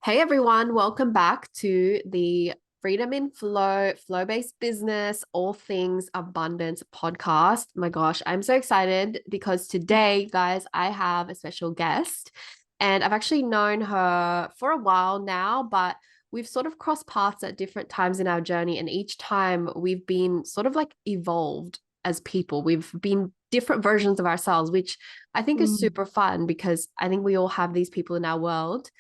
Hey everyone, welcome back to the Freedom in Flow-based business, all things abundance podcast. My gosh, I'm so excited because today, guys, I have a special guest and I've actually known her for a while now, but we've sort of crossed paths at different times in our journey. And each time we've been sort of like evolved as people. We've been different versions of ourselves, which I think is Mm. super fun because I think we all have these people in our world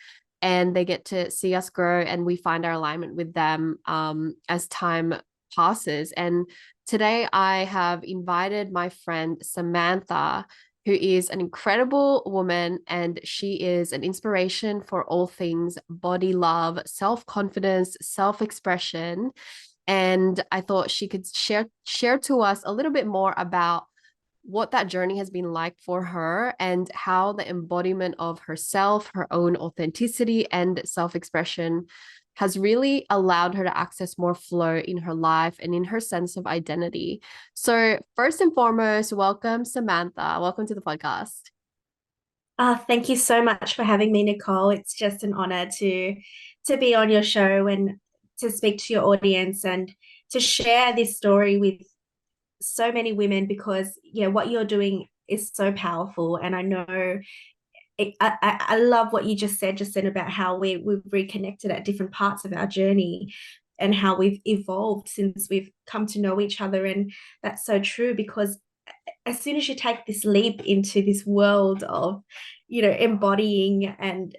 and they get to see us grow and we find our alignment with them as time passes. And today I have invited my friend Samantha, who is an incredible woman and she is an inspiration for all things body love, self-confidence, self-expression. And I thought she could share to us a little bit more about what that journey has been like for her and how the embodiment of herself, her own authenticity, and self expression has really allowed her to access more flow in her life and in her sense of identity. So, first and foremost, welcome, Samantha. Welcome to the podcast. Thank you so much for having me, Nicole. It's just an honor to be on your show and to speak to your audience and to share this story with so many women because what you're doing is so powerful. And I know I love what you just said about how we've reconnected at different parts of our journey and how we've evolved since we've come to know each other. And that's so true because as soon as you take this leap into this world of, embodying and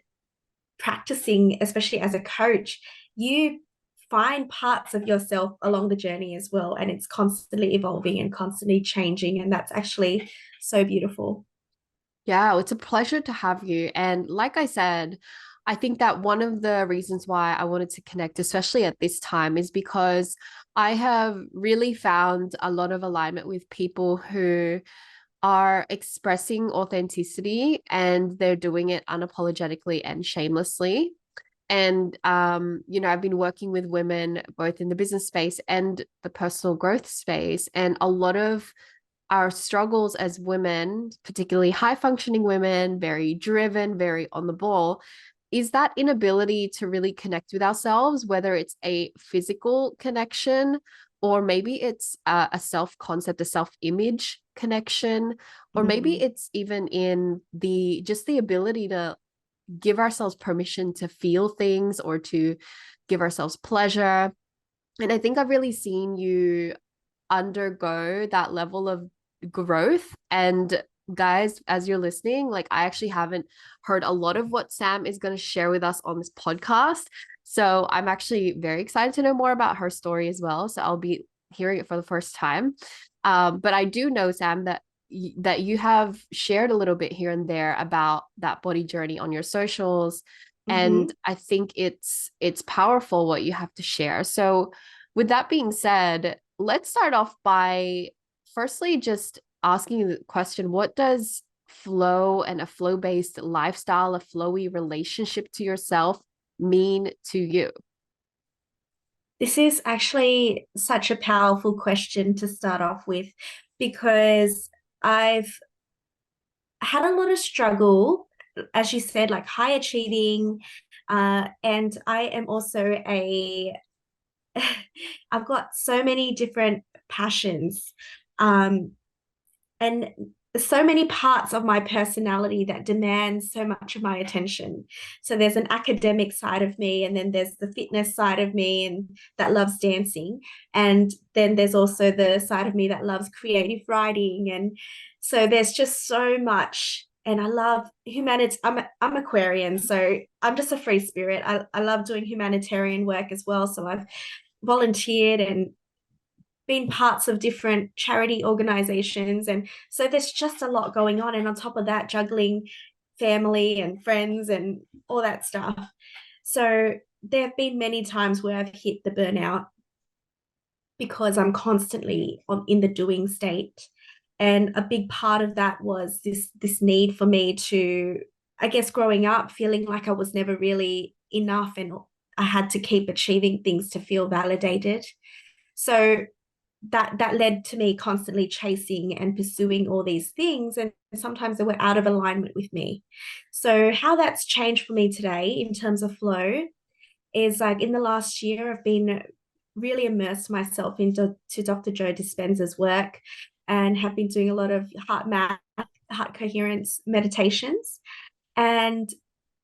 practicing, especially as a coach, you find parts of yourself along the journey as well. And it's constantly evolving and constantly changing. And that's actually so beautiful. Yeah, it's a pleasure to have you. And like I said, I think that one of the reasons why I wanted to connect, especially at this time, is because I have really found a lot of alignment with people who are expressing authenticity and they're doing it unapologetically and shamelessly. And I've been working with women both in the business space and the personal growth space, and a lot of our struggles as women, particularly high functioning women, very driven, very on the ball, is that inability to really connect with ourselves, whether it's a physical connection or maybe it's a self concept, a self image connection, or maybe Mm. it's even in the just the ability to give ourselves permission to feel things or to give ourselves pleasure. And I think I've really seen you undergo that level of growth. And guys, as you're listening, like I actually haven't heard a lot of what Sam is going to share with us on this podcast. So I'm actually very excited to know more about her story as well. So I'll be hearing it for the first time. But I do know, Sam, that that you have shared a little bit here and there about that body journey on your socials. And Mm-hmm. I think it's powerful what you have to share. So with that being said, let's start off by firstly just asking you the question, what does flow and a flow-based lifestyle, a flowy relationship to yourself mean to you? This is actually such a powerful question to start off with because I've had a lot of struggle, as you said, like high achieving. And I am also I've got so many different passions. Um, and so many parts of my personality that demand so much of my attention. So there's an academic side of me, and then there's the fitness side of me and that loves dancing. And then there's also the side of me that loves creative writing. And so there's just so much. And I love humanity. I'm Aquarian, so I'm just a free spirit. I love doing humanitarian work as well. So I've volunteered and been parts of different charity organizations. And so there's just a lot going on. And on top of that, juggling family and friends and all that stuff. So there have been many times where I've hit the burnout because I'm constantly in the doing state. And a big part of that was this need for me to, I guess, growing up, feeling like I was never really enough and I had to keep achieving things to feel validated. So that led to me constantly chasing and pursuing all these things, and sometimes they were out of alignment with me. So how that's changed for me today in terms of flow is like in the last year I've been really immersed myself into Dr. Joe Dispenza's work, and have been doing a lot of heart coherence meditations, and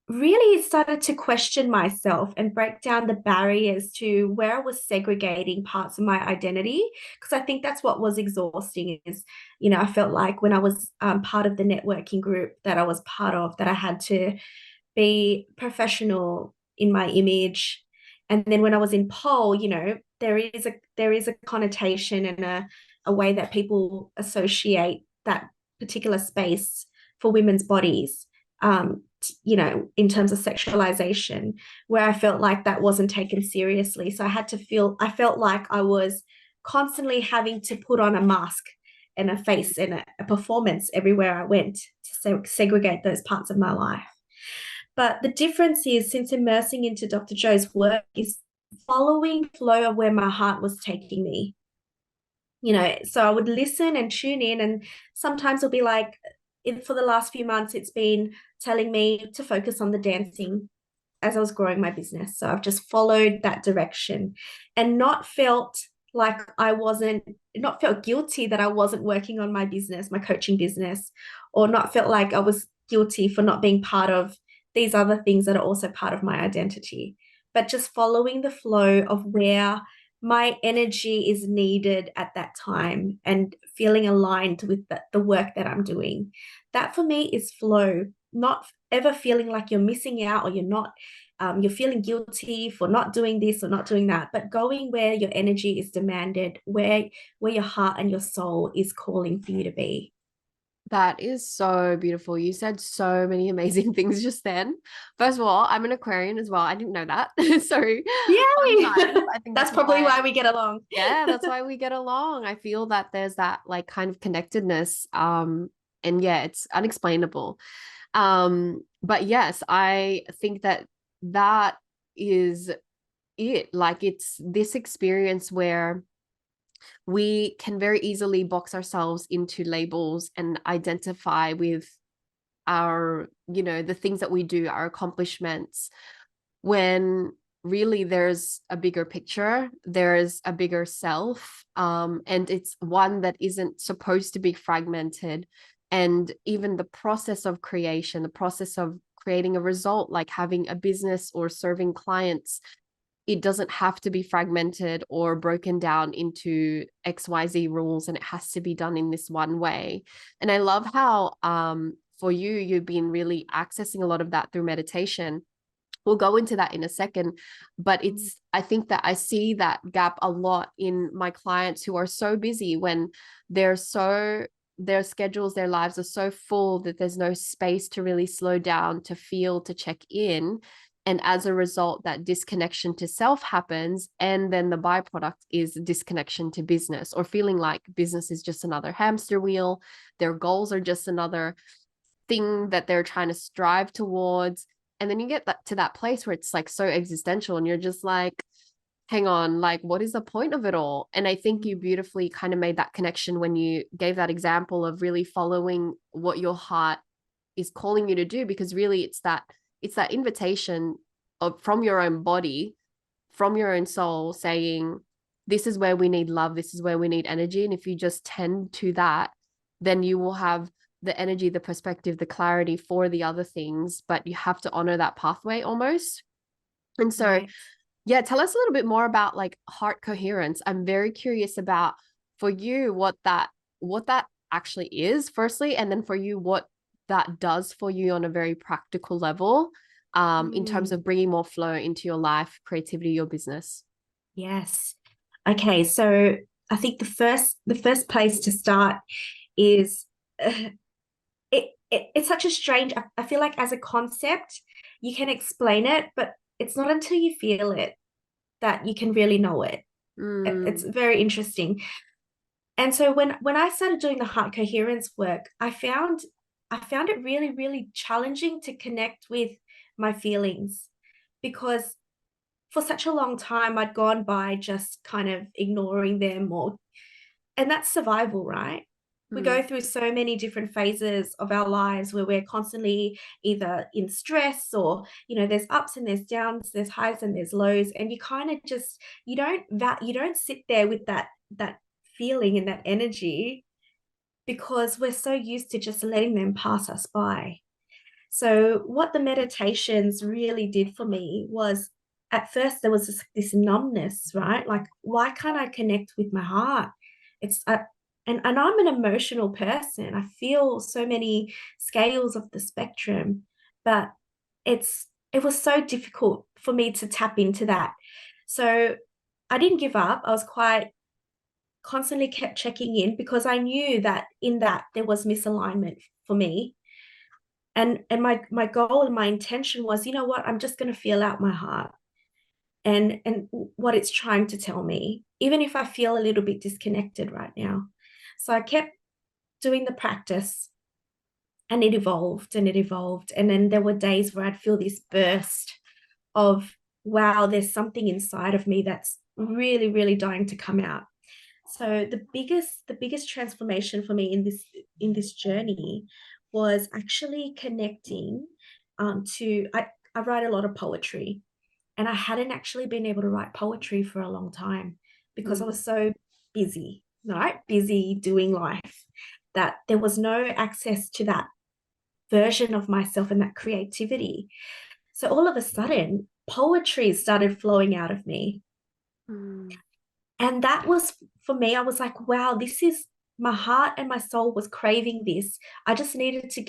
really started to question myself and break down the barriers to where I was segregating parts of my identity. Because I think that's what was exhausting is, I felt like when I was part of the networking group that I was part of, that I had to be professional in my image. And then when I was in pole, there is a connotation and a way that people associate that particular space for women's bodies, in terms of sexualization, where I felt like that wasn't taken seriously. So I felt like I was constantly having to put on a mask and a face and a performance everywhere I went to segregate those parts of my life. But the difference is, since immersing into Dr. Joe's work, is following flow of where my heart was taking me. So I would listen and tune in, and sometimes it'll be like, for the last few months, it's been telling me to focus on the dancing as I was growing my business. So I've just followed that direction and not felt guilty that I wasn't working on my business, my coaching business, or not felt like I was guilty for not being part of these other things that are also part of my identity, but just following the flow of where my energy is needed at that time and feeling aligned with the work that I'm doing. That for me is flow, not ever feeling like you're missing out, or you're feeling guilty for not doing this or not doing that, but going where your energy is demanded, where your heart and your soul is calling for you to be. That is so beautiful. You said so many amazing things just then. First of all, I'm an Aquarian as well. I didn't know that. So fun Yay! times. I think That's that's probably why, why we get along. yeah, that's why we get along. I feel that there's that like kind of connectedness. And yeah, it's unexplainable. But yes, I think that that is it. Like it's this experience where we can very easily box ourselves into labels and identify with our, the things that we do, our accomplishments, when really there's a bigger picture, there's a bigger self, and it's one that isn't supposed to be fragmented. And even the process of creation, the process of creating a result, like having a business or serving clients, it doesn't have to be fragmented or broken down into XYZ rules, and it has to be done in this one way. And I love how for you, you've been really accessing a lot of that through meditation. We'll go into that in a second, but I think that I see that gap a lot in my clients who are so busy, when their schedules, their lives are so full that there's no space to really slow down, to feel, to check in. And as a result, that disconnection to self happens. And then the byproduct is disconnection to business, or feeling like business is just another hamster wheel. Their goals are just another thing that they're trying to strive towards. And then you get to that place where it's like so existential, and you're just like, hang on, like, what is the point of it all? And I think you beautifully kind of made that connection when you gave that example of really following what your heart is calling you to do, because really it's that invitation from your own body, from your own soul, saying, this is where we need love, this is where we need energy. And if you just tend to that, then you will have the energy, the perspective, the clarity for the other things. But you have to honor that pathway almost. And so, Right. yeah, tell us a little bit more about like heart coherence. I'm very curious about, for you, what that actually is, firstly, and then for you, what that does for you on a very practical level, in terms of bringing more flow into your life, creativity, your business. Yes. Okay, so I think the first place to start is it's such a strange. I feel like as a concept, you can explain it, but it's not until you feel it that you can really know it. It's Mm, very interesting. And so when I started doing the heart coherence work, I found it really, really challenging to connect with my feelings, because for such a long time I'd gone by just kind of ignoring them, or and that's survival, right? We go Mm. through so many different phases of our lives where we're constantly either in stress or, there's ups and there's downs, there's highs and there's lows. And you kind of just, you don't sit there with that feeling and that energy because we're so used to just letting them pass us by. So what the meditations really did for me was, at first there was this numbness, right? Like, why can't I connect with my heart? It's and I'm an emotional person. I feel so many scales of the spectrum, but it was so difficult for me to tap into that. So I didn't give up. I was quite constantly kept checking in because I knew that in that there was misalignment for me. And my goal and my intention was, you know what, I'm just going to feel out my heart and what it's trying to tell me, even if I feel a little bit disconnected right now. So I kept doing the practice, and it evolved and it evolved. And then there were days where I'd feel this burst of, wow, there's something inside of me that's really, really dying to come out. So the biggest transformation for me in this journey was actually connecting to I write a lot of poetry, and I hadn't actually been able to write poetry for a long time because I Mm. was so busy, right? Busy doing life, that there was no access to that version of myself and that creativity. So all of a sudden, poetry started flowing out of me. Mm. And that was, for me, I was like, wow, this is, my heart and my soul was craving this. I just needed to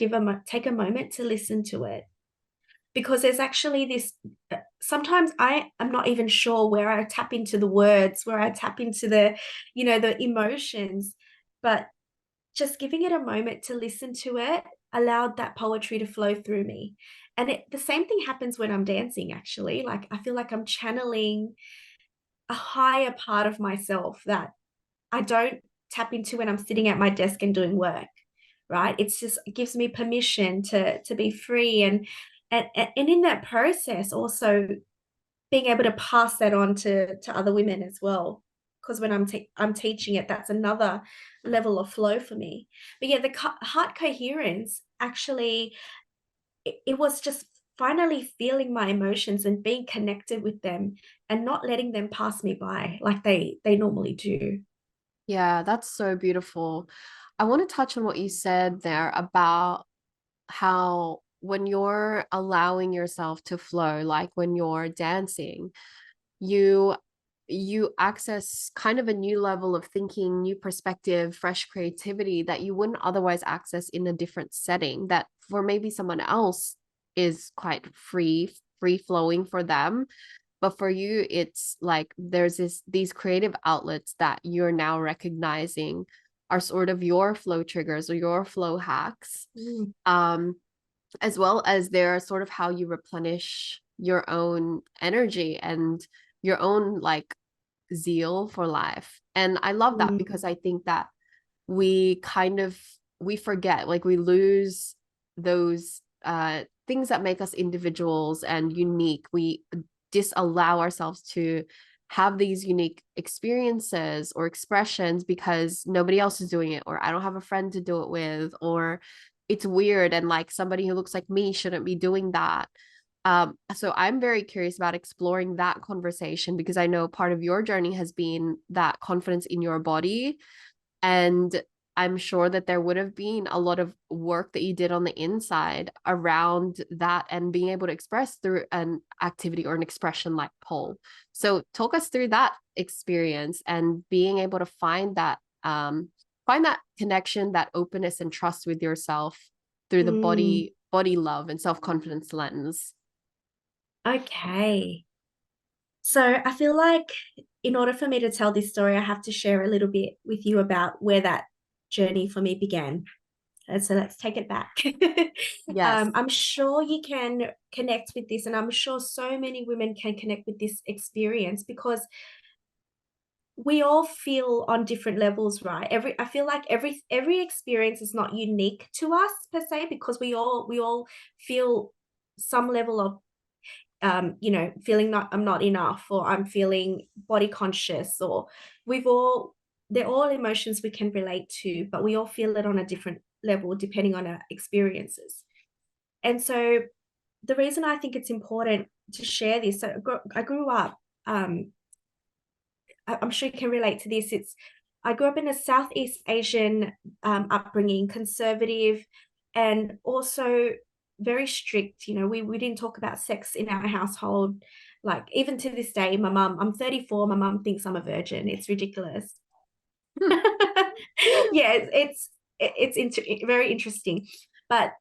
take a moment to listen to it, because there's actually this, sometimes I am not even sure where I tap into the words, where I tap into the emotions, but just giving it a moment to listen to it allowed that poetry to flow through me. And the same thing happens when I'm dancing, actually. Like, I feel like I'm channeling a higher part of myself that I don't tap into when I'm sitting at my desk and doing work, right? It gives me permission to be free, and in that process also being able to pass that on to other women as well. Because when I'm teaching it, that's another level of flow for me. But yeah, the heart coherence actually, it was just finally feeling my emotions and being connected with them and not letting them pass me by like they normally do. Yeah, that's so beautiful. I want to touch on what you said there about how when you're allowing yourself to flow, like when you're dancing, you you access kind of a new level of thinking, new perspective, fresh creativity that you wouldn't otherwise access in a different setting that for maybe someone else is quite free flowing for them, but for you it's like there's these creative outlets that you're now recognizing are sort of your flow triggers or your flow hacks, Mm, um as well as they're sort of how you replenish your own energy and your own like zeal for life. And I love that mm, because I think that we kind of we forget, like we lose those things that make us individuals and unique. We disallow ourselves to have these unique experiences or expressions because nobody else is doing it, or I don't have a friend to do it with, or it's weird and like somebody who looks like me shouldn't be doing that. So I'm very curious about exploring that conversation because I know part of your journey has been that confidence in your body. And I'm sure that there would have been a lot of work that you did on the inside around that and being able to express through an activity or an expression like pole. So talk us through that experience and being able to find that connection, that openness and trust with yourself through the mm. body love and self-confidence lens. Okay. So I feel like in order for me to tell this story, I have to share a little bit with you about where that journey for me began. And so let's take it back. Yes. I'm sure you can connect with this, and I'm sure so many women can connect with this experience because we all feel on different levels, right? I feel like every experience is not unique to us per se, because we all feel some level of feeling not I'm not enough, or I'm feeling body conscious, or we've all they're all emotions we can relate to, but we all feel it on a different level depending on our experiences. And so the reason I think it's important to share this, so I grew up, I'm sure you can relate to this. I grew up in a Southeast Asian upbringing, conservative, and also very strict. You know, we didn't talk about sex in our household. Like even to this day, I'm 34. My mum thinks I'm a virgin. It's ridiculous. Yeah, very interesting, but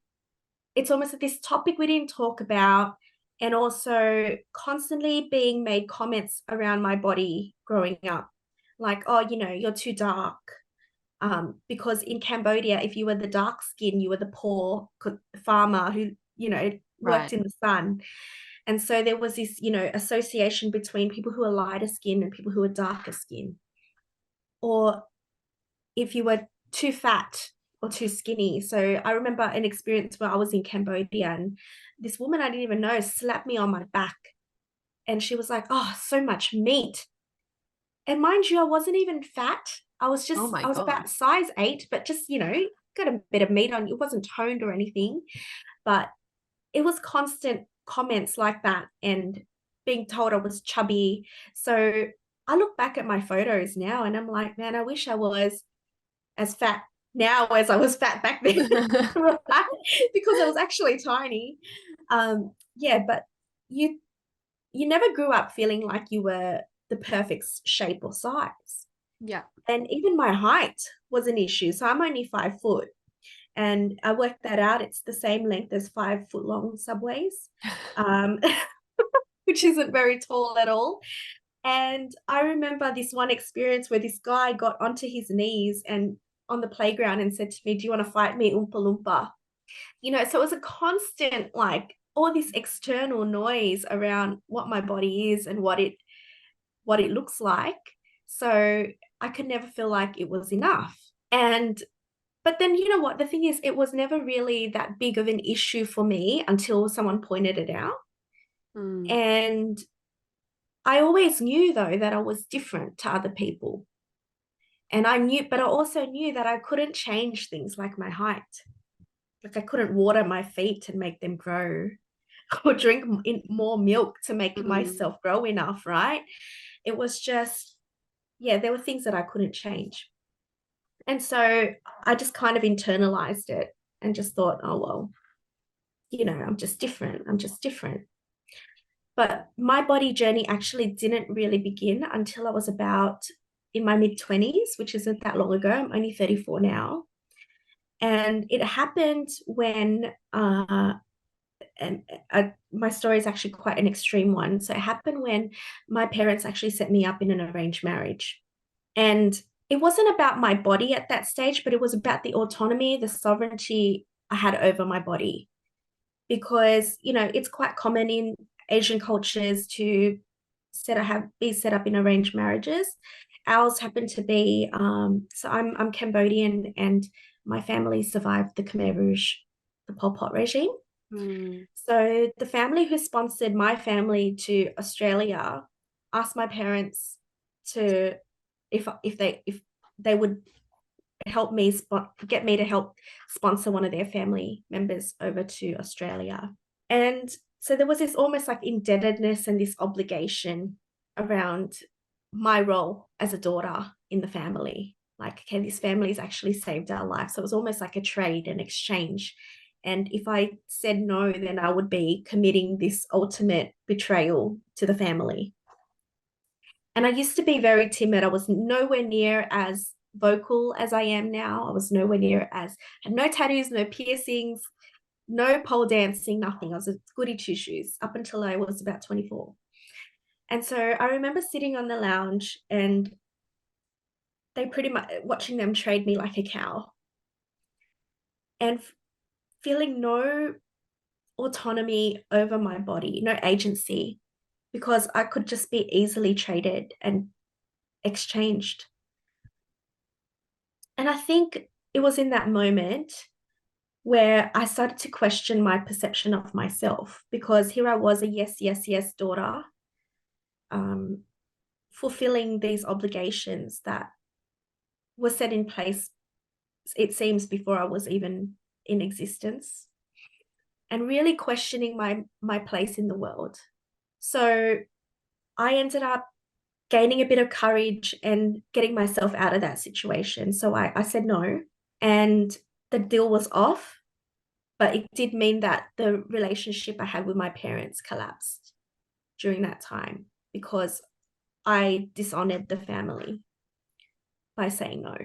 it's almost like this topic we didn't talk about, and also constantly being made comments around my body growing up, like, oh, you know, you're too dark. Because in Cambodia, if you were the dark skin, you were the poor farmer who, you know, worked Right. in the sun. And so there was this, you know, association between people who are lighter skin and people who are darker skin. Or if you were too fat or too skinny. So I remember an experience where I was in Cambodia and this woman I didn't even know slapped me on my back. And she was like, oh, so much meat. And mind you, I wasn't even fat. Oh my I was God. about size 8, but just, you know, got a bit of meat on you. It wasn't toned or anything, but it was constant comments like that and being told I was chubby. So I look back at my photos now and I'm like, man, I wish I was as fat now as I was fat back then, right? Because I was actually tiny. Yeah, but you you never grew up feeling like you were the perfect shape or size. Yeah. And even my height was an issue. So I'm only 5 foot. And I worked that out. It's the same length as 5 foot long subways, um, which isn't very tall at all. And I remember this one experience where this guy got onto his knees and on the playground and said to me, do you want to fight me, Oompa Loompa? You know, so it was a constant, like, all this external noise around what my body is and what it looks like. So I could never feel like it was enough. And but then you know what? The thing is, it was never really that big of an issue for me until someone pointed it out. Mm. And I always knew though that I was different to other people. And I knew, but I also knew that I couldn't change things like my height. Like I couldn't water my feet and make them grow or drink more milk to make Mm. myself grow enough, right? It was just, yeah, there were things that I couldn't change. And so I just kind of internalized it and just thought, oh, well, you know, I'm just different. I'm just different. But my body journey actually didn't really begin until I was about in my mid 20s, which isn't that long ago. I'm only 34 now. And it happened when, my story is actually quite an extreme one. So it happened when my parents actually set me up in an arranged marriage. And it wasn't about my body at that stage, but it was about the autonomy, the sovereignty I had over my body. Because, you know, it's quite common in Asian cultures to be set up in arranged marriages. Ours happened to be, so I'm Cambodian and my family survived the Khmer Rouge, the Pol Pot regime. Mm. So the family who sponsored my family to Australia asked my parents to if they would help me get me to help sponsor one of their family members over to Australia. And so there was this almost like indebtedness and this obligation around my role as a daughter in the family. Like, okay, this family's actually saved our life. So it was almost like a trade and exchange. And if I said no, then I would be committing this ultimate betrayal to the family. And I used to be very timid. I was nowhere near as vocal as I am now. I was nowhere near as, had no tattoos, no piercings, no pole dancing, nothing. I was a goody two shoes up until I was about 24. And so I remember sitting on the lounge and they pretty much watching them trade me like a cow and feeling no autonomy over my body, no agency, because I could just be easily traded and exchanged. And I think it was in that moment where I started to question my perception of myself, because here I was, a yes, yes, yes daughter, fulfilling these obligations that was set in place, it seems, before I was even in existence, and really questioning my place in the world. So I ended up gaining a bit of courage and getting myself out of that situation. So I said no, and the deal was off. But it did mean that the relationship I had with my parents collapsed during that time because I dishonored the family by saying no.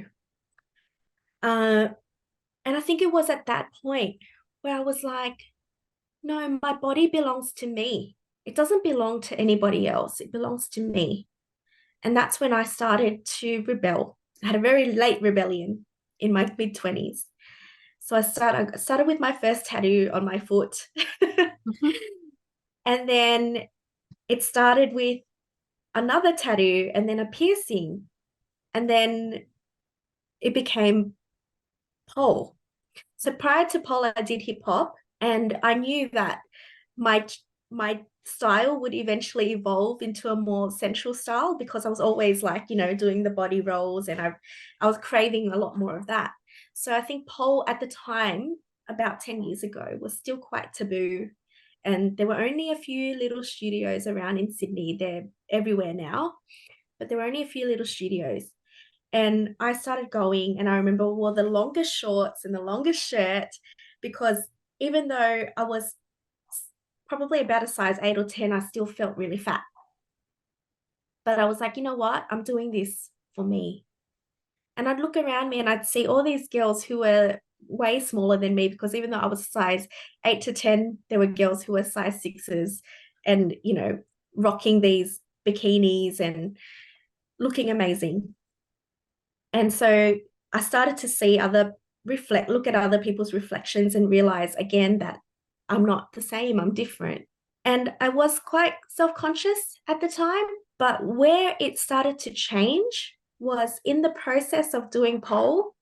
Uh, and I think it was at that point where I was like, no, my body belongs to me. It doesn't belong to anybody else. It belongs to me. And that's when I started to rebel. I had a very late rebellion in my mid-20s. So I started with my first tattoo on my foot. And then it started with another tattoo and then a piercing. And then it became pole. So prior to pole, I did hip hop, and I knew that my my style would eventually evolve into a more sensual style because I was always like, doing the body rolls, and I was craving a lot more of that. So I think pole at the time, about 10 years ago, was still quite taboo. And there were only a few little studios around in Sydney. They're everywhere now, but there were only a few little studios. And I started going, and I remember I wore the longest shorts and the longest shirt because even though I was probably about a size 8 or 10, I still felt really fat. But I was like, you know what? I'm doing this for me. And I'd look around me and I'd see all these girls who were way smaller than me because even though I was size 8 to 10, there were girls who were size 6s and, rocking these bikinis and looking amazing. And so I started to see look at other people's reflections and realize again that I'm not the same, I'm different. And I was quite self-conscious at the time, but where it started to change was in the process of doing pole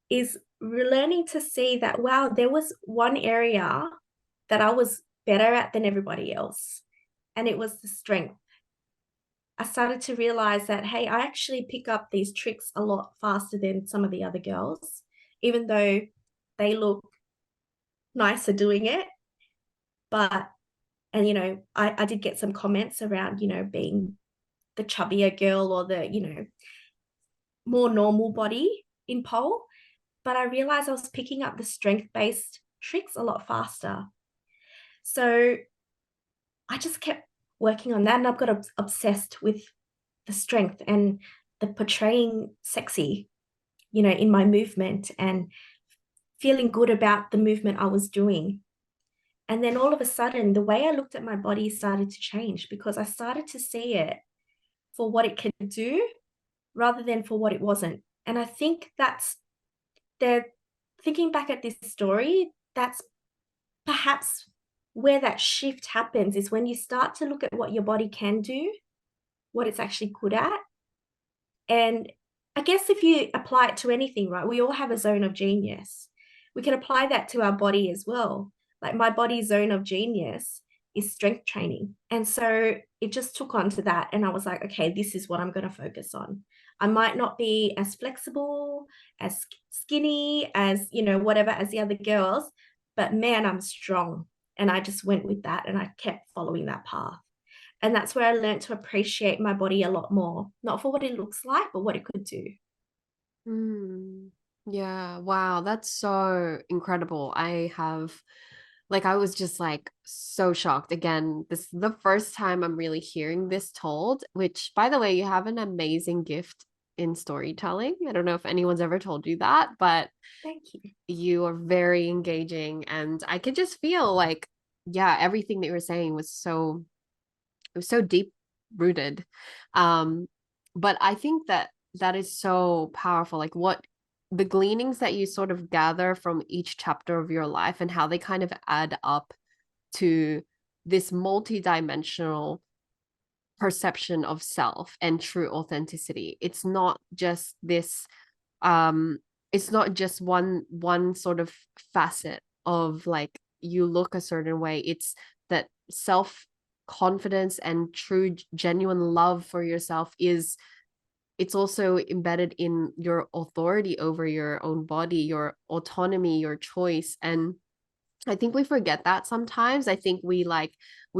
is learning to see that, wow, there was one area that I was better at than everybody else. And it was the strength. I started to realize that, hey, I actually pick up these tricks a lot faster than some of the other girls, even though they look nicer doing it. But, and, I did get some comments around, being the chubbier girl or the, more normal body in pole. But I realized I was picking up the strength-based tricks a lot faster. So I just kept working on that, and I've got obsessed with the strength and the portraying sexy, in my movement and feeling good about the movement I was doing. And then all of a sudden, the way I looked at my body started to change because I started to see it for what it could do rather than for what it wasn't. And I think thinking back at this story, that's perhaps where that shift happens is when you start to look at what your body can do, what it's actually good at. And I guess if you apply it to anything, right, we all have a zone of genius. We can apply that to our body as well. Like my body's zone of genius is strength training. And so it just took on to that. And I was like, okay, this is what I'm going to focus on. I might not be as flexible, as skinny, as, whatever, as the other girls, but man, I'm strong. And I just went with that and I kept following that path. And that's where I learned to appreciate my body a lot more, not for what it looks like, but what it could do. Yeah, wow, that's so incredible. I was just like so shocked. Again, this is the first time I'm really hearing this told, which by the way, you have an amazing gift in storytelling. I don't know if anyone's ever told you that, but Thank you. you are very engaging and I could just feel like, yeah, everything that you were saying was so deep rooted. Um, but I think that is so powerful. Like what the gleanings that you sort of gather from each chapter of your life and how they kind of add up to this multi-dimensional perception of self and true authenticity. It's not just this it's not just one sort of facet of like you look a certain way. It's that self confidence and true genuine love for yourself it's also embedded in your authority over your own body, your autonomy, your choice. And I think we forget that sometimes. I think we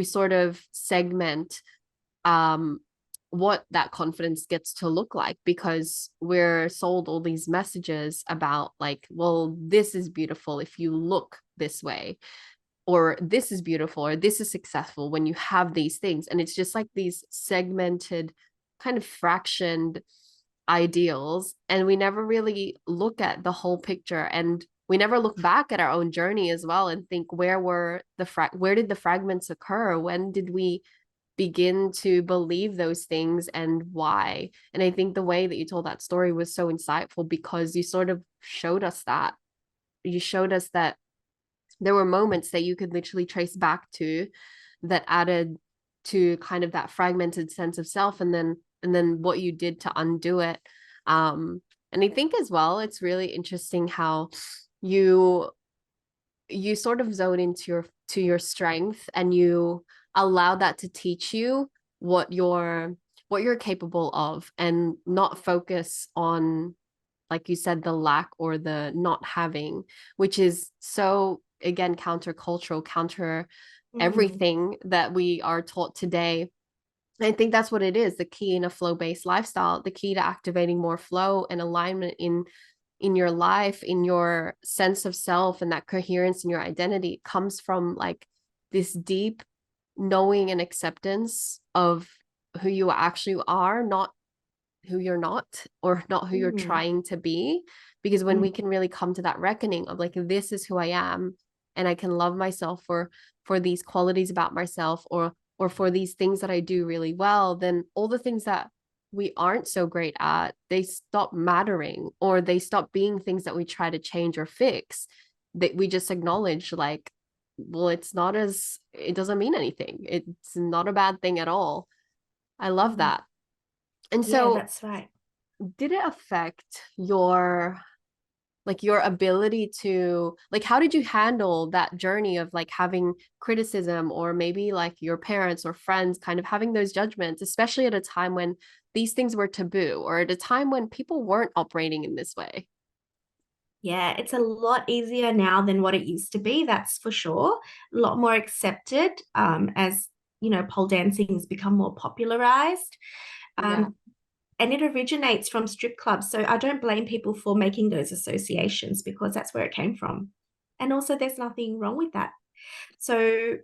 sort of segment um what that confidence gets to look like, because we're sold all these messages about like, well, this is beautiful if you look this way, or this is beautiful, or this is successful when you have these things. And it's just like these segmented, kind of fractioned ideals, and we never really look at the whole picture, and we never look back at our own journey as well and think, where did the fragments occur, when did we begin to believe those things, and why. And I think the way that you told that story was so insightful, because you sort of showed us that. You showed us that there were moments that you could literally trace back to, that added to kind of that fragmented sense of self, and then what you did to undo it. And I think as well, it's really interesting how you you sort of zone into your strength, and you allow that to teach you what you're capable of, and not focus on, like you said, the lack or the not having, which is so, again, countercultural, counter Mm, everything that we are taught today. I think that's what it is. The key in a flow-based lifestyle, the key to activating more flow and alignment in your life, in your sense of self, and that coherence in your identity, comes from like this deep knowing and acceptance of who you actually are, not who you're not, or not who you're mm, trying to be. Because when mm, we can really come to that reckoning of like, this is who I am, and I can love myself for these qualities about myself, or for these things that I do really well, then all the things that we aren't so great at, they stop mattering, or they stop being things that we try to change or fix. That we just acknowledge like, well, it doesn't mean anything. It's not a bad thing at all. I love mm. that. And Yeah, so, that's right. did it affect your ability to, like, how did you handle that journey of like having criticism, or maybe like your parents or friends kind of having those judgments, especially at a time when these things were taboo, or at a time when people weren't operating in this way? Yeah, it's a lot easier now than what it used to be, that's for sure. A lot more accepted, as pole dancing has become more popularized. Yeah. And it originates from strip clubs. So I don't blame people for making those associations, because that's where it came from. And also, there's nothing wrong with that. So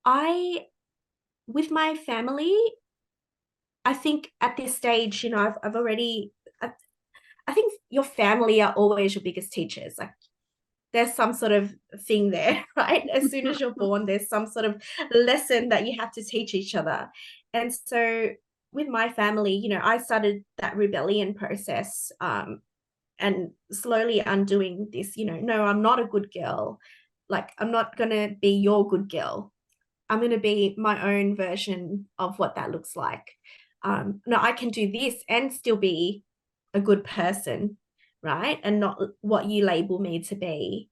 I, with my family, I think at this stage, I've already, I think your family are always your biggest teachers. Like, there's some sort of thing there, right? As soon as you're born, there's some sort of lesson that you have to teach each other. And so with my family, I started that rebellion process, and slowly undoing this, no, I'm not a good girl. Like, I'm not going to be your good girl. I'm going to be my own version of what that looks like. No, I can do this and still be a good person, right? And not what you label me to be.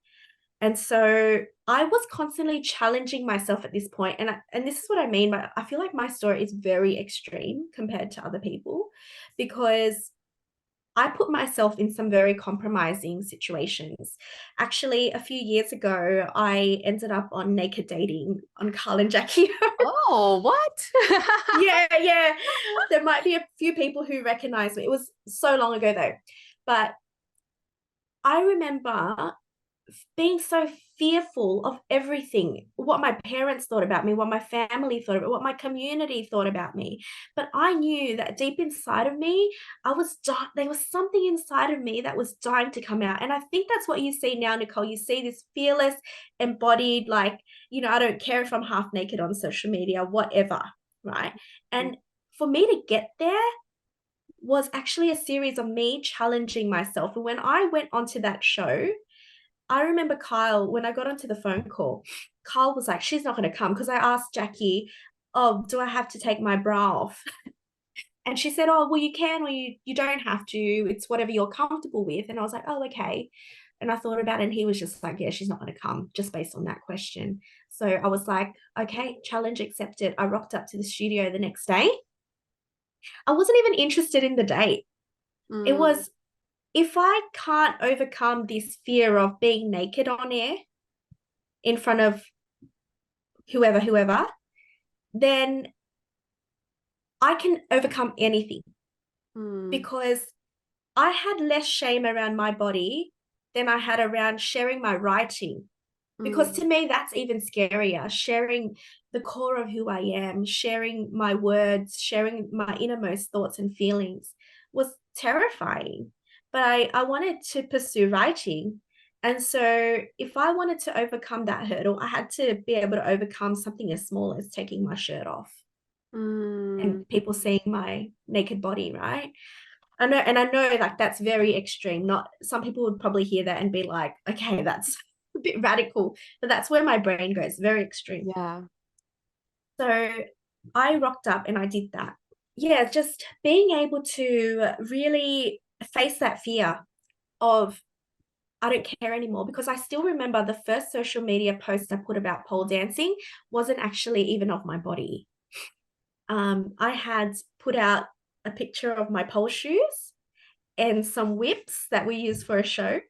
And so I was constantly challenging myself at this point. And this is what I mean by, I feel like my story is very extreme compared to other people, because I put myself in some very compromising situations. Actually, a few years ago, I ended up on Naked Dating on Carl and Jackie. Oh, what? Yeah, yeah. There might be a few people who recognize me. It was so long ago, though. But I remember being so fearful of everything, what my parents thought about me, what my family thought about, what my community thought about me. But I knew that deep inside of me, there was something inside of me that was dying to come out. And I think that's what you see now, Nicole. You see this fearless, embodied, like, I don't care if I'm half naked on social media, whatever, right? And for me to get there was actually a series of me challenging myself. And when I went onto that show, I remember Kyle, when I got onto the phone call, Kyle was like, she's not going to come, because I asked Jackie, oh, do I have to take my bra off? And she said, oh, well, you can, or you don't have to. It's whatever you're comfortable with. And I was like, oh, okay. And I thought about it, and he was just like, yeah, she's not going to come, just based on that question. So I was like, okay, challenge accepted. I rocked up to the studio the next day, I wasn't even interested in the date. It Mm, was, if I can't overcome this fear of being naked on air in front of whoever, then I can overcome anything, mm, because I had less shame around my body than I had around sharing my writing. Because mm, to me, that's even scarier, sharing the core of who I am, sharing my words, sharing my innermost thoughts and feelings was terrifying. But I wanted to pursue writing. And so if I wanted to overcome that hurdle, I had to be able to overcome something as small as taking my shirt off mm. and people seeing my naked body, right? I know like that's very extreme. Not some people would probably hear that and be like, okay, that's a bit radical, but that's where my brain goes, very extreme. Yeah. So I rocked up and I did that. Yeah, just being able to really face that fear of I don't care anymore, because I still remember the first social media post I put about pole dancing wasn't actually even of my body. I had put out a picture of my pole shoes and some whips that we use for a show.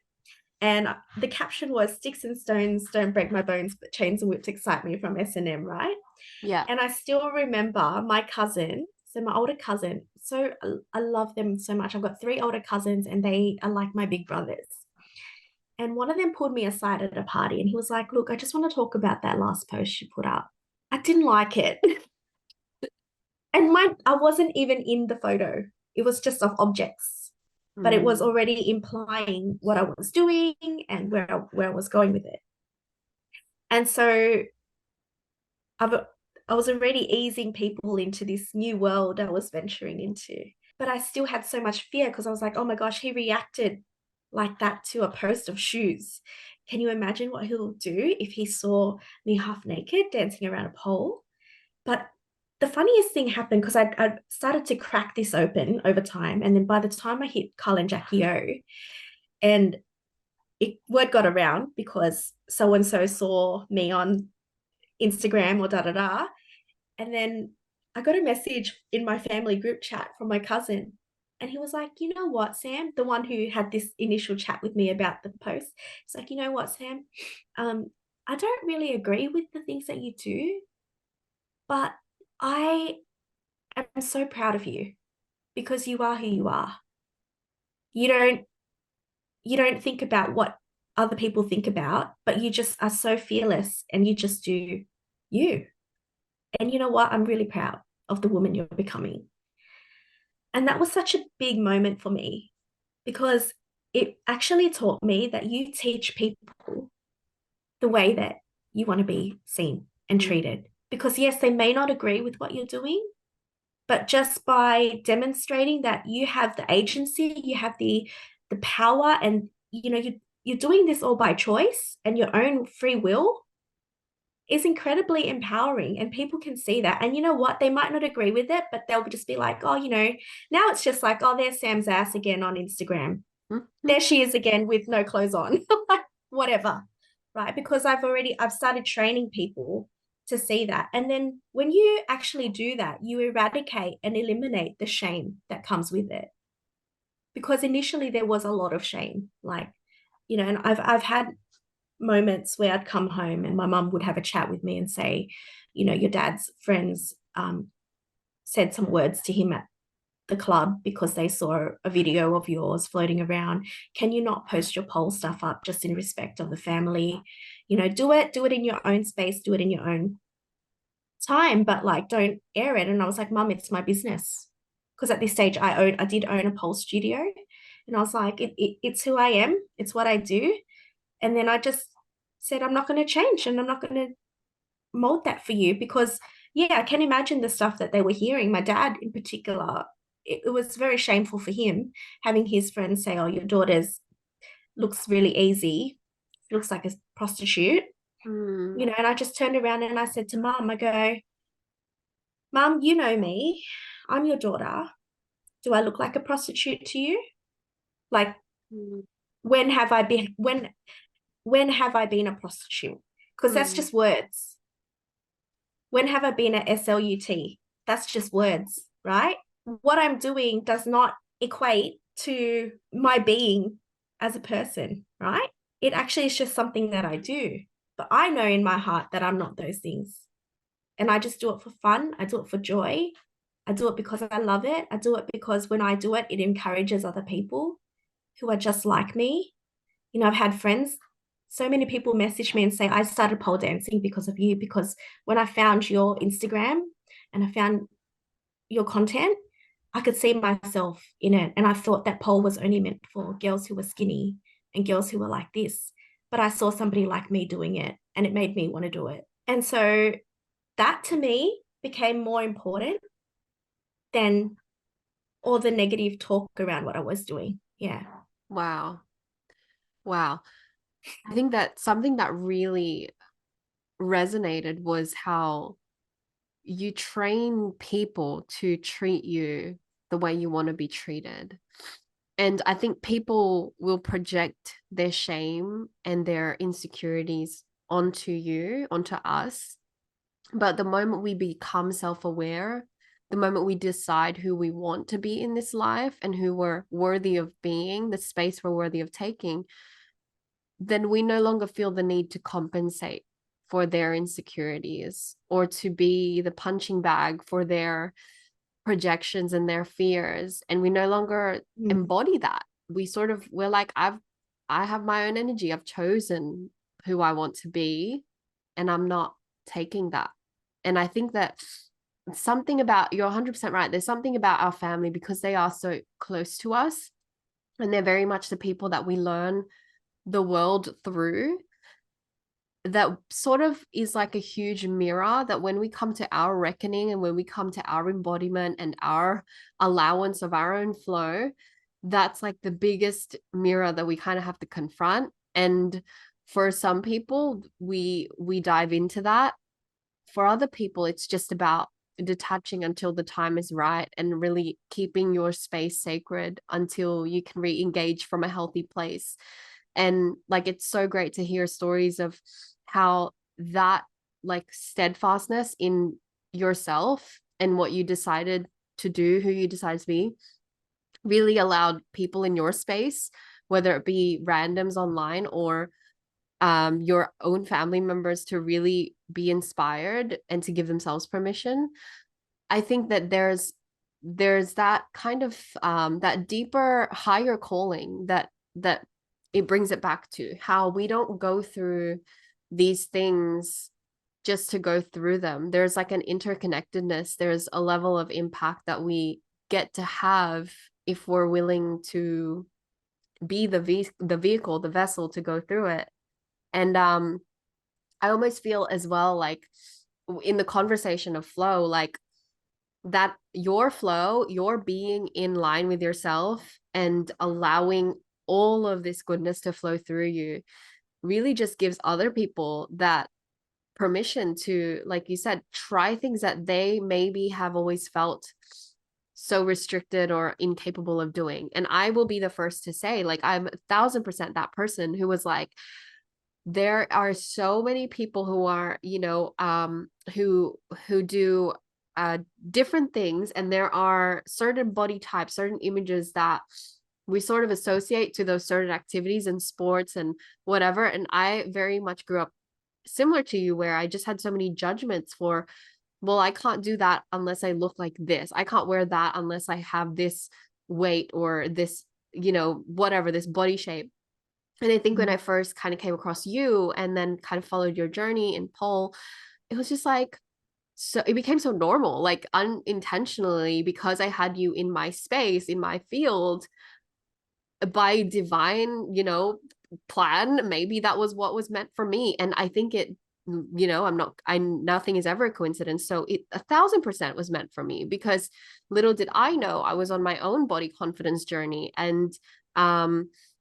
And the caption was "Sticks and stones don't break my bones, but chains and whips excite me" from S&M, right? Yeah. And I still remember my cousin, so my older cousin. So I love them so much. I've got three older cousins, and they are like my big brothers. And one of them pulled me aside at a party, and he was like, "Look, I just want to talk about that last post you put up. I didn't like it." And I wasn't even in the photo. It was just of objects, but it was Mm, already implying what I was doing and where I was going with it. And so I've, I was already easing people into this new world I was venturing into. But I still had so much fear, because I was like, oh my gosh, he reacted like that to a post of shoes. Can you imagine what he'll do if he saw me half naked dancing around a pole? But the funniest thing happened, because I started to crack this open over time. And then by the time I hit Carl and Jackie O, and word got around because so and so saw me on Instagram or da da da. And then I got a message in my family group chat from my cousin. And he was like, you know what, Sam, the one who had this initial chat with me about the post, he's like, you know what, Sam, um, I don't really agree with the things that you do, but I am so proud of you, because you are who you are. You don't you don't think about what other people think about, but you just are so fearless and you just do you. And you know what? I'm really proud of the woman you're becoming. And that was such a big moment for me, because it actually taught me that you teach people the way that you want to be seen and mm, treated. Because yes, they may not agree with what you're doing, but just by demonstrating that you have the agency, you have the power, and you're doing this all by choice and your own free will, is incredibly empowering, and people can see that. And you know what, they might not agree with it, but they'll just be like, oh, now it's just like, oh, there's Sam's ass again on Instagram, mm, mm, there she is again with no clothes on. Whatever, right? Because I've started training people to see that. And then when you actually do that, you eradicate and eliminate the shame that comes with it. Because initially there was a lot of shame, like, and I've had moments where I'd come home and my mum would have a chat with me and say, your dad's friends said some words to him at the club because they saw a video of yours floating around. Can you not post your pole stuff up just in respect of the family? Do it in your own space, do it in your own time, but like don't air it. And I was like, Mum, it's my business. Because at this stage I did own a pole studio, and I was like, it's who I am, it's what I do. And then I just said, I'm not going to change, and I'm not going to mold that for you, because yeah, I can imagine the stuff that they were hearing. My dad in particular, it was very shameful for him, having his friends say, oh, your daughter's looks really easy, looks like a prostitute. mm, And I just turned around and I said to Mum, I go, Mum, you know me, I'm your daughter. Do I look like a prostitute to you? Like, mm, when have I been a prostitute? Because that's mm, just words. When have I been a SLUT? That's just words, right? what I'm doing does not equate to my being as a person, right? It actually is just something that I do. But I know in my heart that I'm not those things. And I just do it for fun. I do it for joy. I do it because I love it. I do it because when I do it, it encourages other people who are just like me. You know, I've had friends, so many people message me and say, I started pole dancing because of you, because when I found your Instagram and I found your content, I could see myself in it. And I thought that pole was only meant for girls who were skinny and girls who were like this. But I saw somebody like me doing it and it made me want to do it. And so that to me became more important than all the negative talk around what I was doing. Yeah. Wow. Wow. I think that something that really resonated was how you train people to treat you the way you want to be treated. And I think people will project their shame and their insecurities onto you, onto us. But the moment we become self aware, the moment we decide who we want to be in this life and who we're worthy of being, the space we're worthy of taking, then we no longer feel the need to compensate for their insecurities or to be the punching bag for their projections and their fears. And we no longer embody that. We're like, I have my own energy. I've chosen who I want to be, and I'm not taking that. And I think that something about, you're 100% right. There's something about our family, because they are so close to us and they're very much the people that we learn the world through, that sort of is like a huge mirror, that when we come to our reckoning and when we come to our embodiment and our allowance of our own flow, that's like the biggest mirror that we kind of have to confront. And for some people, we dive into that. For other people, it's just about detaching until the time is right and really keeping your space sacred until you can re-engage from a healthy place. And like, it's so great to hear stories of how that, like, steadfastness in yourself and what you decided to do, who you decided to be, really allowed people in your space, whether it be randoms online or your own family members, to really be inspired and to give themselves permission. I think that there's that kind of that deeper, higher calling that it brings it back to how we don't go through these things just to go through them. There's like an interconnectedness. There's a level of impact that we get to have if we're willing to be the vehicle, the vessel to go through it. And I almost feel as well, like in the conversation of flow, like that your flow, your being in line with yourself and allowing all of this goodness to flow through you really just gives other people that permission to, like you said, try things that they maybe have always felt so restricted or incapable of doing. And I will be the first to say, like, I'm 1,000% that person who was like, there are so many people who are, who do different things, and there are certain body types, certain images that we sort of associate to those certain activities and sports and whatever. And I very much grew up similar to you, where I just had so many judgments for, well, I can't do that unless I look like this. I can't wear that unless I have this weight or this, whatever, this body shape. And I think when I first kind of came across you and then kind of followed your journey in pole, it was just like, so it became so normal, like unintentionally, because I had you in my space, in my field, by divine, plan. Maybe that was what was meant for me. And I think it, nothing is ever a coincidence. So it 1,000% was meant for me, because little did I know I was on my own body confidence journey. And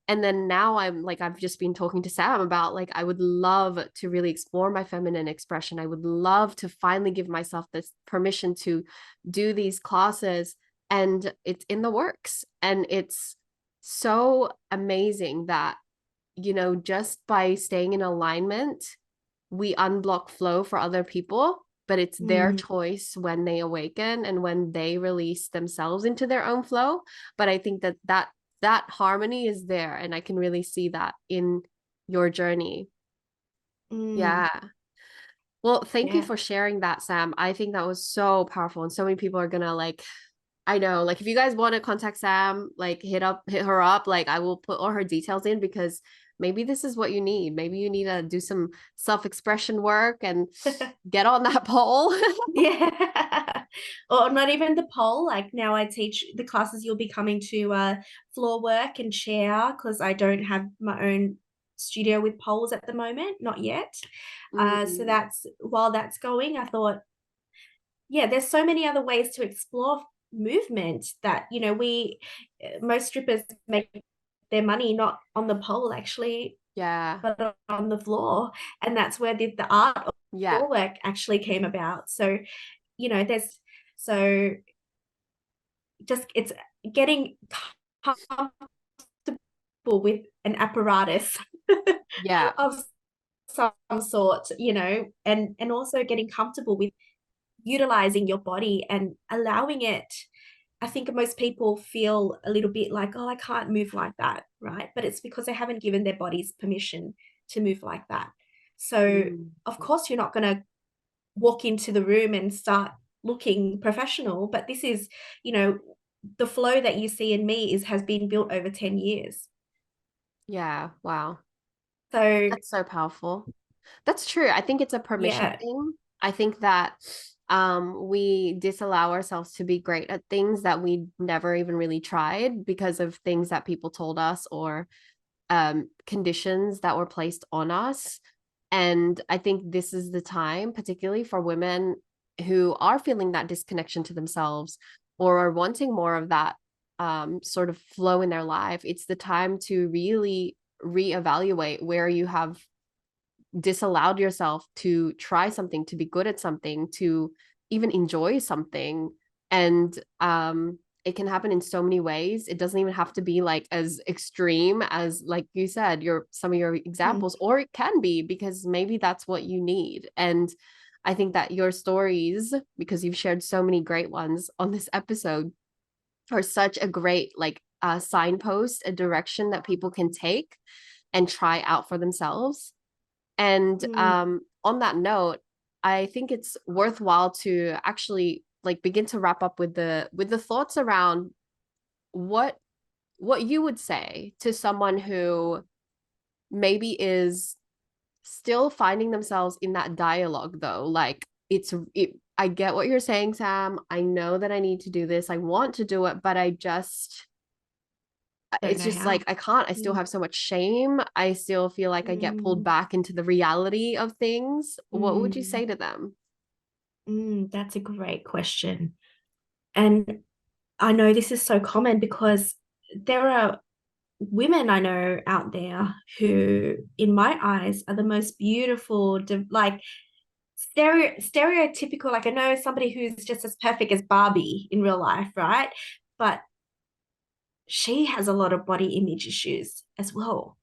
then now I'm like, I've just been talking to Sam about, like, I would love to really explore my feminine expression. I would love to finally give myself this permission to do these classes, and it's in the works. And it's so amazing that, just by staying in alignment, we unblock flow for other people. but it's their Mm, choice when they awaken and when they release themselves into their own flow. But I think that harmony is there, and I can really see that in your journey. mm, Yeah. Well, thank you yeah. for sharing that, Sam. I think that was so powerful, and so many people are gonna like, I know, like if you guys want to contact Sam, like hit her up. Like I will put all her details in, because maybe this is what you need. Maybe you need to do some self-expression work and get on that pole. Yeah. Or not even the pole. Like now I teach the classes you'll be coming to floor work and chair because I don't have my own studio with poles at the moment, not yet. So Mm, that's while that's going, I thought, yeah, there's so many other ways to explore movement that, you know, we most strippers make their money not on the pole actually, yeah. but on the floor. And that's where the art of Yeah. floor work actually came about. So you know, there's so just it's getting comfortable with an apparatus Yeah. of some sort, you know, and also getting comfortable with utilizing your body and allowing it. I think most people feel a little bit like, oh, I can't move like that, right? But it's because they haven't given their bodies permission to move like that. So, Mm, of course, you're not going to walk into the room and start looking professional, but this is, you know, the flow that you see in me is has been built over 10 years. yeah. Wow. So That's so powerful. That's true. I think it's a permission yeah. thing. I think that we disallow ourselves to be great at things that we never even really tried because of things that people told us, or conditions that were placed on us. And I think this is the time, particularly for women who are feeling that disconnection to themselves or are wanting more of that sort of flow in their life. It's the time to really reevaluate where you have disallowed yourself to try something, to be good at something, to even enjoy something. And it can happen in so many ways. It doesn't even have to be like as extreme as, like you said, your some of your Mm, examples, or it can be because maybe that's what you need. And I think that your stories, because you've shared so many great ones on this episode, are such a great like signpost, a direction that people can take and try out for themselves. And mm, on that note, I think it's worthwhile to actually like begin to wrap up with the thoughts around what what you would say to someone who maybe is still finding themselves in that dialogue, though. Like I get what you're saying, Sam. I know that I need to do this. I want to do it, but don't it's know just like how. I can't. I still Mm, have so much shame. I still feel like I get pulled mm, back into the reality of things. What would you mm, say to them? that's a great question. And I know this is so common because there are women I know out there who, in my eyes, are the most beautiful, like stereotypical. Like I know somebody who's just as perfect as Barbie in real life, right? But she has a lot of body image issues as well.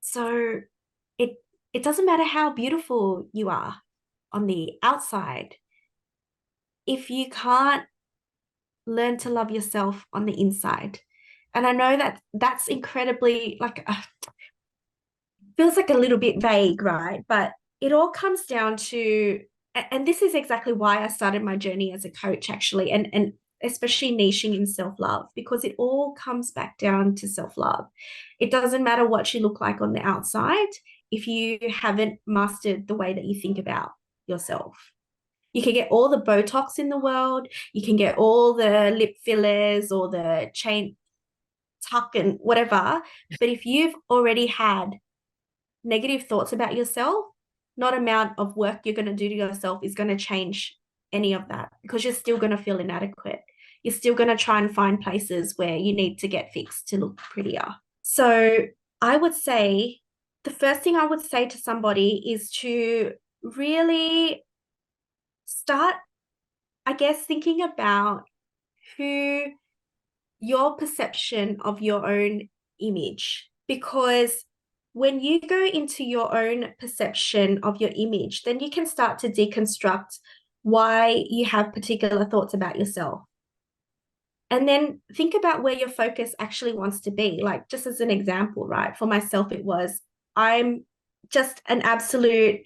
So it it doesn't matter how beautiful you are on the outside if you can't learn to love yourself on the inside. And I know that that's incredibly like feels like a little bit vague, right? But it all comes down to, and this is exactly why I started my journey as a coach, actually, and especially niching in self love, because it all comes back down to self love. It doesn't matter what you look like on the outside if you haven't mastered the way that you think about yourself. You can get all the Botox in the world, you can get all the lip fillers or the chain tuck and whatever. But if you've already had negative thoughts about yourself, not amount of work you're going to do to yourself is going to change any of that because you're still going to feel inadequate. You're still going to try and find places where you need to get fixed to look prettier. So I would say the first thing I would say to somebody is to really start, I guess, thinking about who your perception of your own image, because when you go into your own perception of your image, then you can start to deconstruct why you have particular thoughts about yourself. And then think about where your focus actually wants to be. Like, just as an example, right? For myself, it was I'm just an absolute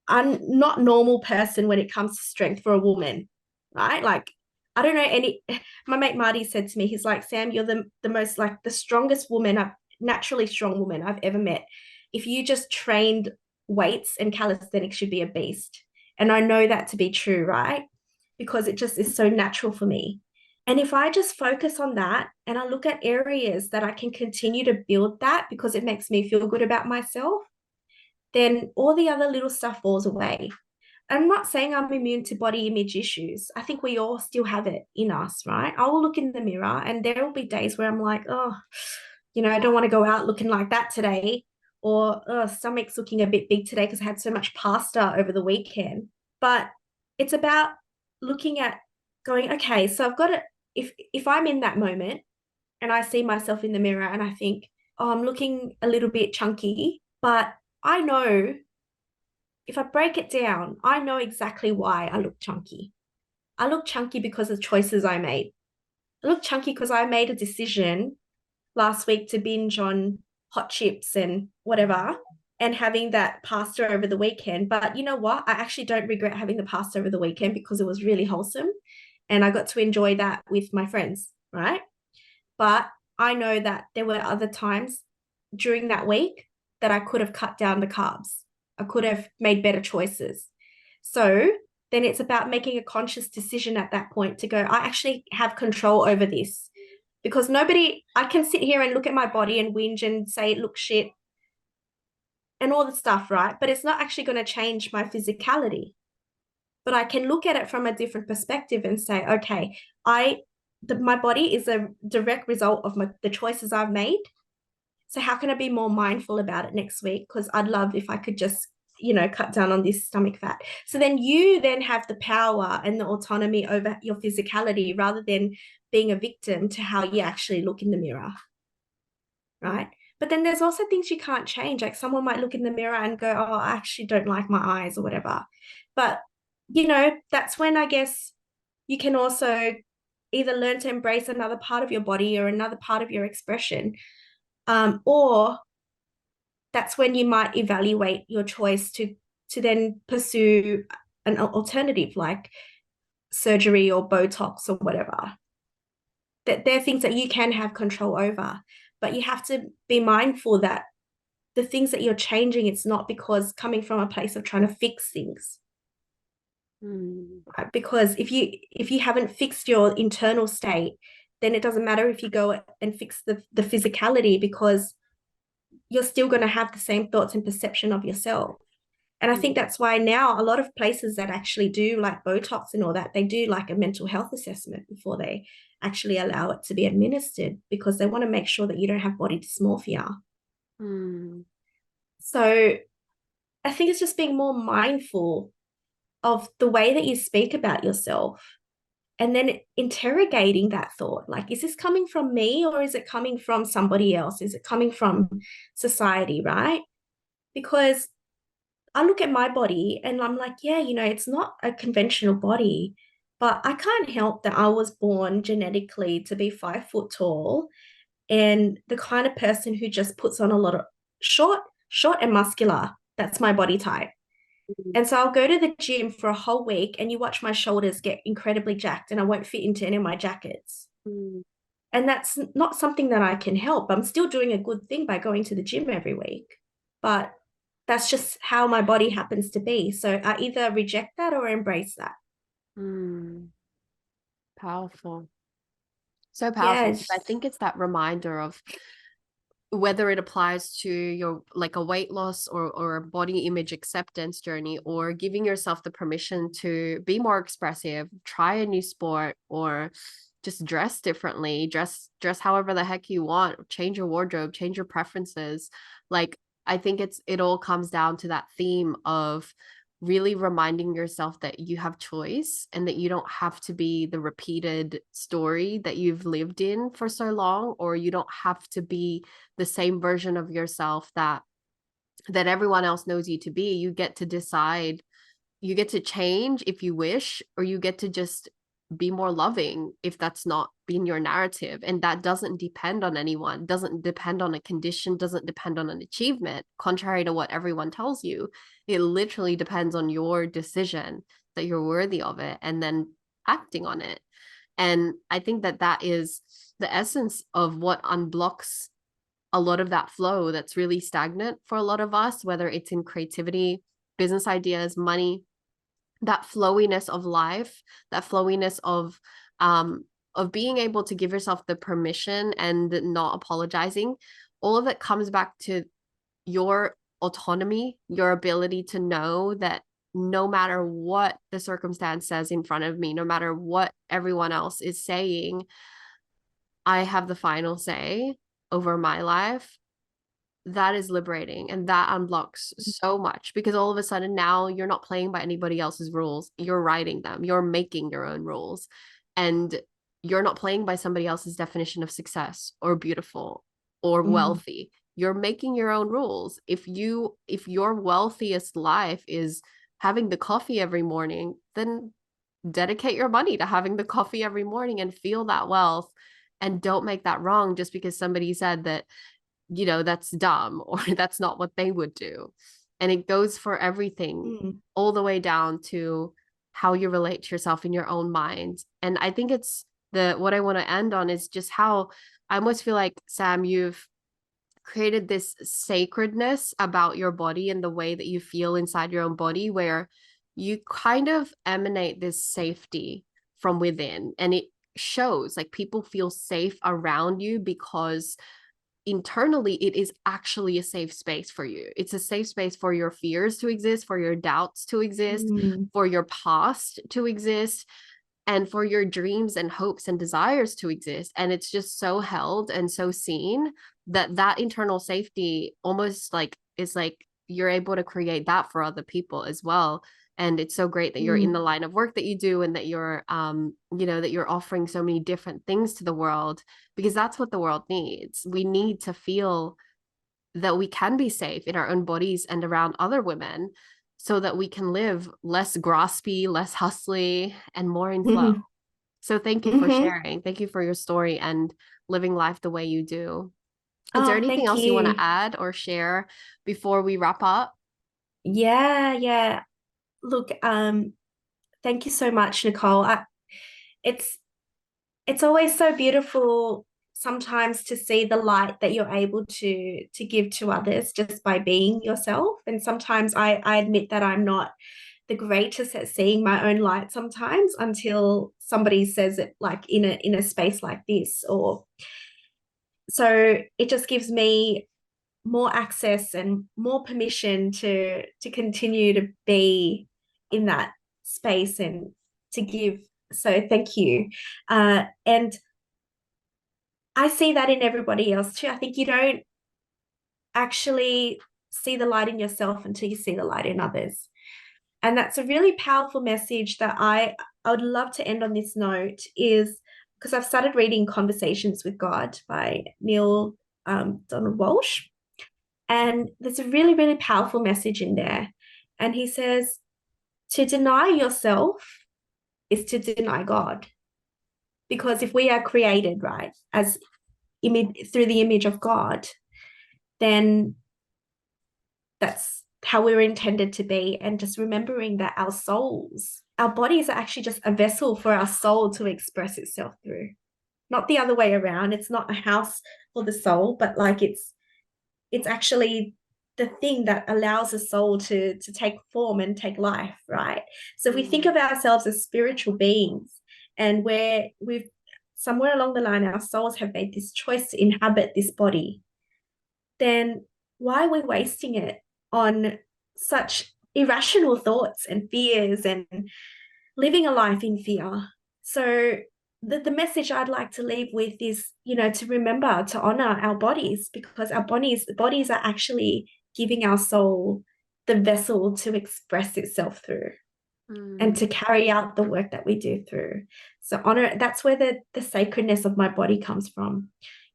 not normal person when it comes to strength for a woman, right? Like, I don't know any. My mate Marty said to me, he's like, Sam, you're the most like the strongest woman, naturally strong woman I've ever met. If you just trained weights and calisthenics, you'd be a beast. And I know that to be true, right? Because it just is so natural for me. And if I just focus on that and I look at areas that I can continue to build that because it makes me feel good about myself, then all the other little stuff falls away. I'm not saying I'm immune to body image issues. I think we all still have it in us, right? I will look in the mirror and there will be days where I'm like, oh, I don't want to go out looking like that today. Or oh, stomach's looking a bit big today because I had so much pasta over the weekend. But it's about looking at going, okay, so I've got to, if I'm in that moment and I see myself in the mirror and I think, oh, I'm looking a little bit chunky, but I know if I break it down, I know exactly why I look chunky. I look chunky because of choices I made. I look chunky because I made a decision last week to binge on hot chips and whatever and having that pasta over the weekend. But you know what? I actually don't regret having the pasta over the weekend because it was really wholesome and I got to enjoy that with my friends, right? But I know that there were other times during that week that I could have cut down the carbs. I could have made better choices. So then it's about making a conscious decision at that point to go, I actually have control over this. Because I can sit here and look at my body and whinge and say it looks shit and all the stuff, right? But it's not actually going to change my physicality. But I can look at it from a different perspective and say, okay, my body is a direct result of the choices I've made. So how can I be more mindful about it next week? Because I'd love if I could just, cut down on this stomach fat. So then you then have the power and the autonomy over your physicality rather than being a victim to how you actually look in the mirror, right? But then there's also things you can't change. Like someone might look in the mirror and go, oh, I actually don't like my eyes or whatever. But, that's when I guess you can also either learn to embrace another part of your body or another part of your expression. Or that's when you might evaluate your choice to then pursue an alternative like surgery or Botox or whatever. That they're things that you can have control over, but you have to be mindful that the things that you're changing, it's not because coming from a place of trying to fix things. Right? Because if you haven't fixed your internal state, then it doesn't matter if you go and fix the physicality because you're still going to have the same thoughts and perception of yourself. And I think that's why now a lot of places that actually do like Botox and all that, they do like a mental health assessment before they actually allow it to be administered because they want to make sure that you don't have body dysmorphia. So I think it's just being more mindful of the way that you speak about yourself and then interrogating that thought. Like, is this coming from me or is it coming from somebody else? Is it coming from society, right? Because I look at my body and I'm like, yeah, it's not a conventional body, but I can't help that I was born genetically to be 5 foot tall and the kind of person who just puts on a lot of short and muscular. That's my body type. And so I'll go to the gym for a whole week and you watch my shoulders get incredibly jacked and I won't fit into any of my jackets. And that's not something that I can help. I'm still doing a good thing by going to the gym every week. But that's just how my body happens to be. So I either reject that or embrace that. Powerful. So powerful. Yeah. I think it's that reminder of whether it applies to your like a weight loss or a body image acceptance journey or giving yourself the permission to be more expressive, try a new sport or just dress differently, dress however the heck you want, change your wardrobe, change your preferences. Like I think it all comes down to that theme of really reminding yourself that you have choice and that you don't have to be the repeated story that you've lived in for so long, or you don't have to be the same version of yourself that everyone else knows you to be. You get to decide you get to change if you wish, or you get to just be more loving if that's not being your narrative. And that doesn't depend on anyone, doesn't depend on a condition, doesn't depend on an achievement, contrary to what everyone tells you. It literally depends on your decision that you're worthy of it and then acting on it. And I think that that is the essence of what unblocks a lot of that flow that's really stagnant for a lot of us, whether it's in creativity, business ideas, money, that flowiness of life, that flowiness of being able to give yourself the permission and not apologizing. All of it comes back to your autonomy, your ability to know that no matter what the circumstance says in front of me, no matter what everyone else is saying, I have the final say over my life. That is liberating, and that unblocks so much, because all of a sudden now you're not playing by anybody else's rules, you're writing them, you're making your own rules, and you're not playing by somebody else's definition of success or beautiful or Mm. wealthy. You're making your own rules. If your wealthiest life is having the coffee every morning, then dedicate your money to having the coffee every morning and feel that wealth, and don't make that wrong just because somebody said that, that's dumb or that's not what they would do. And it goes for everything, Mm. all the way down to how you relate to yourself in your own mind. And I think it's what I want to end on is just how I almost feel like, Sam, you've created this sacredness about your body and the way that you feel inside your own body, where you kind of emanate this safety from within. And it shows, like, people feel safe around you because internally it is actually a safe space for you. It's a safe space for your fears to exist, for your doubts to exist, Mm. for your past to exist, and for your dreams and hopes and desires to exist. And it's just so held and so seen that that internal safety almost like is like you're able to create that for other people as well. And it's so great that you're in the Mm. line of work that you do, and that you're that you're offering so many different things to the world, because that's what the world needs. We need to feel that we can be safe in our own bodies and around other women, so that we can live less graspy, less hustly, and more in flow. Mhm. So thank you for Mhm. sharing. Thank you for your story and living life the way you do. Is there Oh, anything thank else you want to you. add or share before we wrap up? Yeah, yeah. Look, thank you so much, Nicole. It's it's always so beautiful sometimes to see the light that you're able to give to others just by being yourself. And sometimes I admit that I'm not the greatest at seeing my own light sometimes until somebody says it, like in a space like this. Or so it just gives me more access and more permission to continue to be in that space and to give. So thank you. And I see that in everybody else too. I think you don't actually see the light in yourself until you see the light in others. And that's a really powerful message that I would love to end on this note, is because I've started reading Conversations with God by Neil Donald Walsh. And there's a really, really powerful message in there. And he says, to deny yourself is to deny God. Because if we are created, right, as through the image of God, then that's how we're intended to be. And just remembering that our bodies are actually just a vessel for our soul to express itself through, not the other way around. It's not a house for the soul, but like it's actually the thing that allows a soul to take form and take life, right? So if we think Mm. of ourselves as spiritual beings, and where we've somewhere along the line our souls have made this choice to inhabit this body, then why are we wasting it on such irrational thoughts and fears and living a life in fear? So the message I'd like to leave with is, to remember to honor our bodies, because our bodies are actually giving our soul the vessel to express itself through and Mm. to carry out the work that we do through. So honor, that's where the sacredness of my body comes from.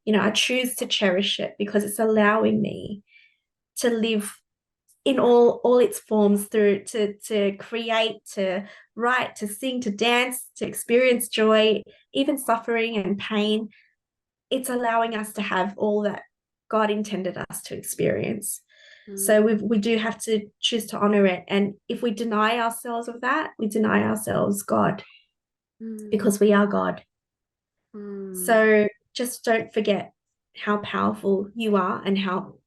I choose to cherish it because it's allowing me to live in all its forms, through to create, to write, to sing, to dance, to experience joy, even suffering and pain. It's allowing us to have all that God intended us to experience. So Mm, we do have to choose to honor it. And if we deny ourselves of that, we deny ourselves God, mm, because we are God. mm. So just don't forget how powerful you are, and how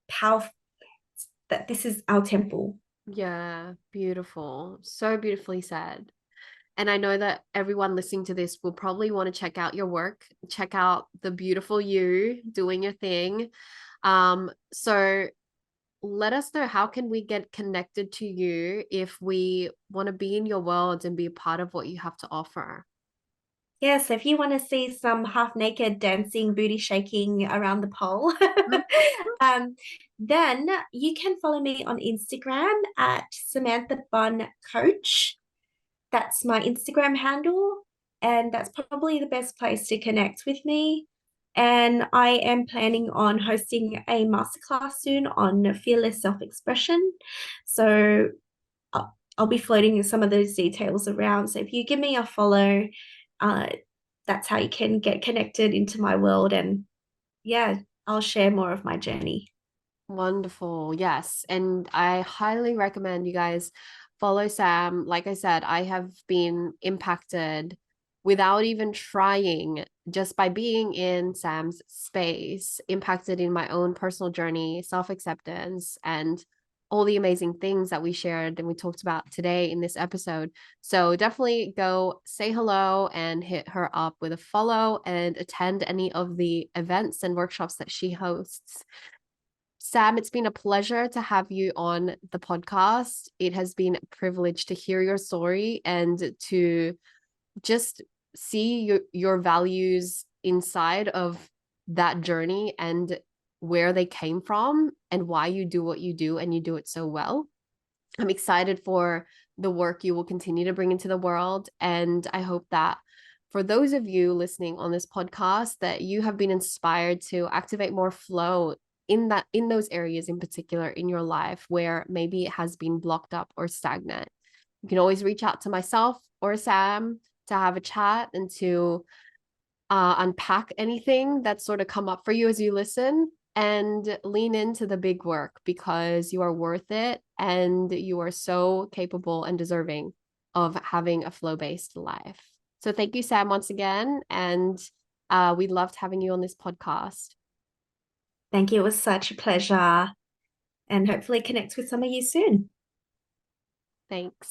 powerful that this is our temple. Yeah, beautiful. So beautifully said. And I know that everyone listening to this will probably want to check out your work, check out the beautiful you doing your thing. So let us know, how can we get connected to you if we want to be in your world and be a part of what you have to offer? Yeah, so if you want to see some half naked dancing, booty shaking around the pole, Mhm. um, then you can follow me on Instagram at Samantha Bun Coach. That's my Instagram handle, and that's probably the best place to connect with me. And I am planning on hosting a masterclass soon on fearless self expression. So I'll be floating some of those details around. So if you give me a follow, uh, that's how you can get connected into my world. And yeah, I'll share more of my journey. Wonderful. Yes. And I highly recommend you guys follow Sam. Like I said, I have been impacted without even trying, just by being in Sam's space, impacted in my own personal journey, self acceptance, and all the amazing things that we shared and we talked about today in this episode. So definitely go say hello and hit her up with a follow and attend any of the events and workshops that she hosts. Sam, it's been a pleasure to have you on the podcast. It has been a privilege to hear your story and to just see your values inside of that journey and where they came from and why you do what you do and you do it so well. I'm excited for the work you will continue to bring into the world. And I hope that for those of you listening on this podcast, that you have been inspired to activate more flow in those areas in particular in your life where maybe it has been blocked up or stagnant. You can always reach out to myself or Sam to have a chat and to unpack anything that's sort of come up for you as you listen, and lean into the big work because you are worth it and you are so capable and deserving of having a flow based life. So, thank you, Sam, once again. And we loved having you on this podcast. Thank you. It was such a pleasure, and hopefully connect with some of you soon. Thanks.